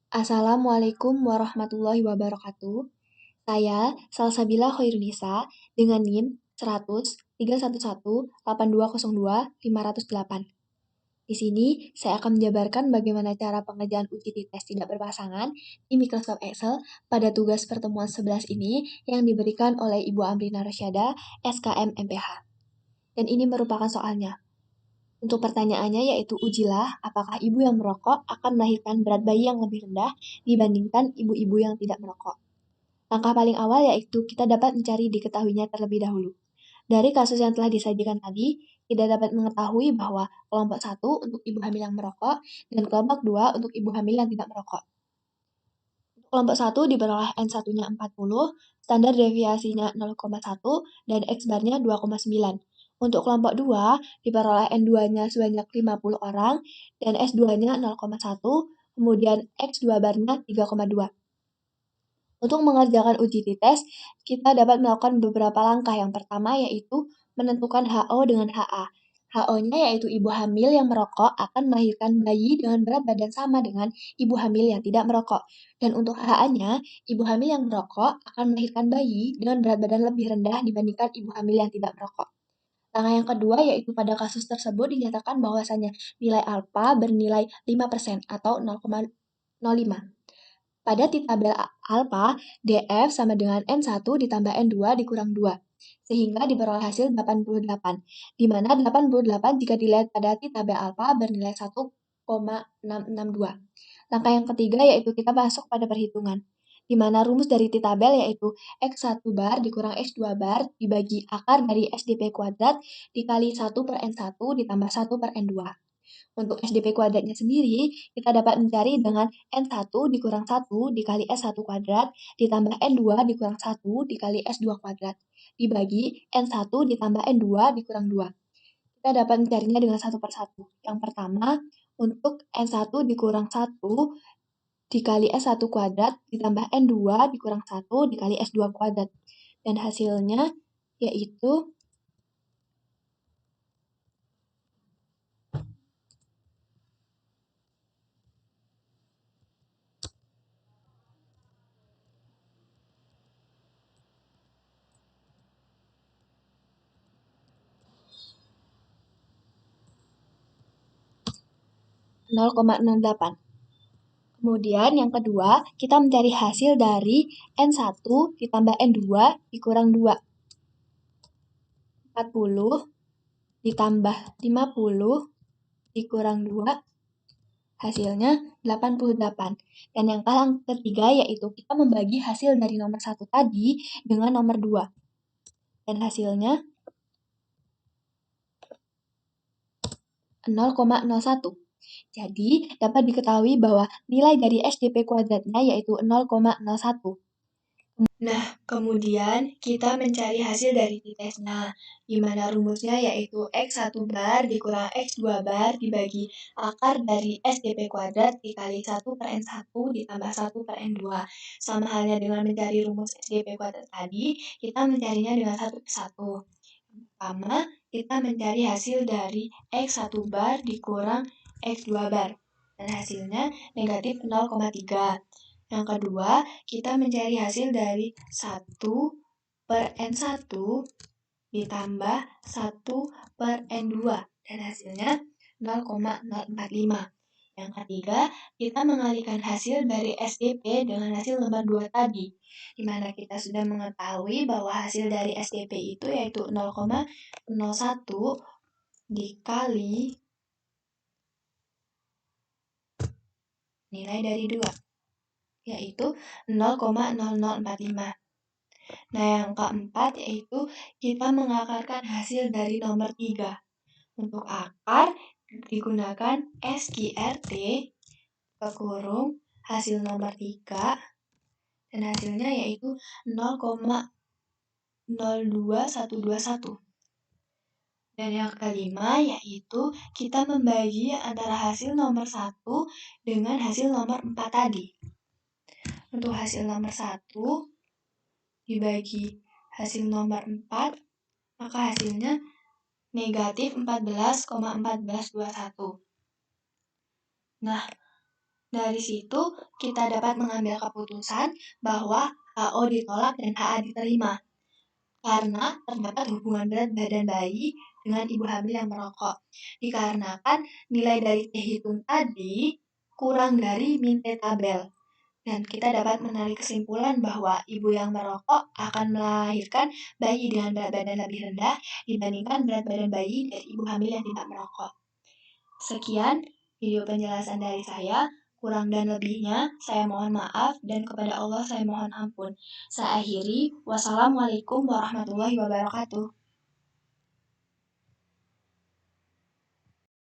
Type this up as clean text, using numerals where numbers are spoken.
Assalamualaikum warahmatullahi wabarakatuh. Saya Salsabila Khairunisa dengan NIM 1003118202508. Di sini saya akan menjabarkan bagaimana cara pengerjaan uji tes tidak berpasangan di Microsoft Excel pada tugas pertemuan 11 ini yang diberikan oleh Ibu Amrina Rasyada, SKM MPH. Dan ini merupakan soalnya. Untuk pertanyaannya yaitu ujilah apakah ibu yang merokok akan melahirkan berat bayi yang lebih rendah dibandingkan ibu-ibu yang tidak merokok. Langkah paling awal yaitu kita dapat mencari diketahuinya terlebih dahulu. Dari kasus yang telah disajikan tadi, kita dapat mengetahui bahwa kelompok 1 untuk ibu hamil yang merokok dan kelompok 2 untuk ibu hamil yang tidak merokok. Kelompok 1 diperoleh N1-nya 40, standar deviasinya 0,1, dan X-bar-nya 2,9. Untuk kelompok 2, diperoleh N2-nya sebanyak 50 orang, dan S2-nya 0,1, kemudian X2 bar-nya 3,2. Untuk mengerjakan uji tes, kita dapat melakukan beberapa langkah. Yang pertama yaitu menentukan HO dengan HA. HO-nya yaitu ibu hamil yang merokok akan melahirkan bayi dengan berat badan sama dengan ibu hamil yang tidak merokok. Dan untuk HA-nya, ibu hamil yang merokok akan melahirkan bayi dengan berat badan lebih rendah dibandingkan ibu hamil yang tidak merokok. Langkah yang kedua yaitu pada kasus tersebut dinyatakan bahwasannya nilai alfa bernilai 5% atau 0,05. Pada tabel alfa, DF sama dengan N1 ditambah N2 dikurang 2, sehingga diperoleh hasil 88, di mana 88 jika dilihat pada tabel alfa bernilai 1,662. Langkah yang ketiga yaitu kita masuk pada perhitungan, di mana rumus dari tabel yaitu X1 bar dikurang X2 bar dibagi akar dari SDP kuadrat dikali 1 per N1 ditambah 1 per N2. Untuk SDP kuadratnya sendiri, kita dapat mencari dengan N1 dikurang 1 dikali S1 kuadrat ditambah N2 dikurang 1 dikali S2 kuadrat dibagi N1 ditambah N2 dikurang 2. Kita dapat mencarinya dengan satu per satu. Yang pertama, untuk N1 dikurang 1 dikali S1 kuadrat ditambah N2 dikurang 1 dikali S2 kuadrat. Dan hasilnya yaitu 0,68. Kemudian yang kedua, kita mencari hasil dari N1 ditambah N2 dikurang 2. 40 ditambah 50 dikurang 2, hasilnya 88. Dan yang ketiga yaitu kita membagi hasil dari nomor 1 tadi dengan nomor 2. Dan hasilnya 0,01. Jadi, dapat diketahui bahwa nilai dari SDP kuadratnya yaitu 0,01. Nah, kemudian kita mencari hasil dari tesnya, di mana rumusnya yaitu X1 bar dikurang X2 bar dibagi akar dari SDP kuadrat dikali 1 per N1 ditambah 1 per N2. Sama halnya dengan mencari rumus SDP kuadrat tadi, kita mencarinya dengan satu persatu. Pertama, kita mencari hasil dari X1 bar dikurang X2 bar, dan hasilnya negatif 0,3. Yang kedua, kita mencari hasil dari 1 per N1 ditambah 1 per N2, dan hasilnya 0,045. Yang ketiga, kita mengalihkan hasil dari SDP dengan hasil nomor 2 tadi, di mana kita sudah mengetahui bahwa hasil dari SDP itu yaitu 0,01 dikali nilai dari 2, yaitu 0,0045. Nah, yang keempat yaitu kita mengakarkan hasil dari nomor 3. Untuk akar digunakan SQRT kekurung hasil nomor 3, dan hasilnya yaitu 0,02121. Dan yang kelima yaitu kita membagi antara hasil nomor 1 dengan hasil nomor 4 tadi. Untuk hasil nomor 1 dibagi hasil nomor 4, maka hasilnya negatif 14,1421. Nah, Dari situ, kita dapat mengambil keputusan bahwa HO ditolak dan HA diterima. Karena terdapat hubungan berat badan bayi dengan ibu hamil yang merokok. Dikarenakan nilai dari T hitung tadi kurang dari min T tabel. Dan kita dapat menarik kesimpulan bahwa ibu yang merokok akan melahirkan bayi dengan berat badan lebih rendah dibandingkan berat badan bayi dari ibu hamil yang tidak merokok. Sekian video penjelasan dari saya. Kurang dan lebihnya, saya mohon maaf dan kepada Allah saya mohon ampun. Saya akhiri, wassalamualaikum warahmatullahi wabarakatuh.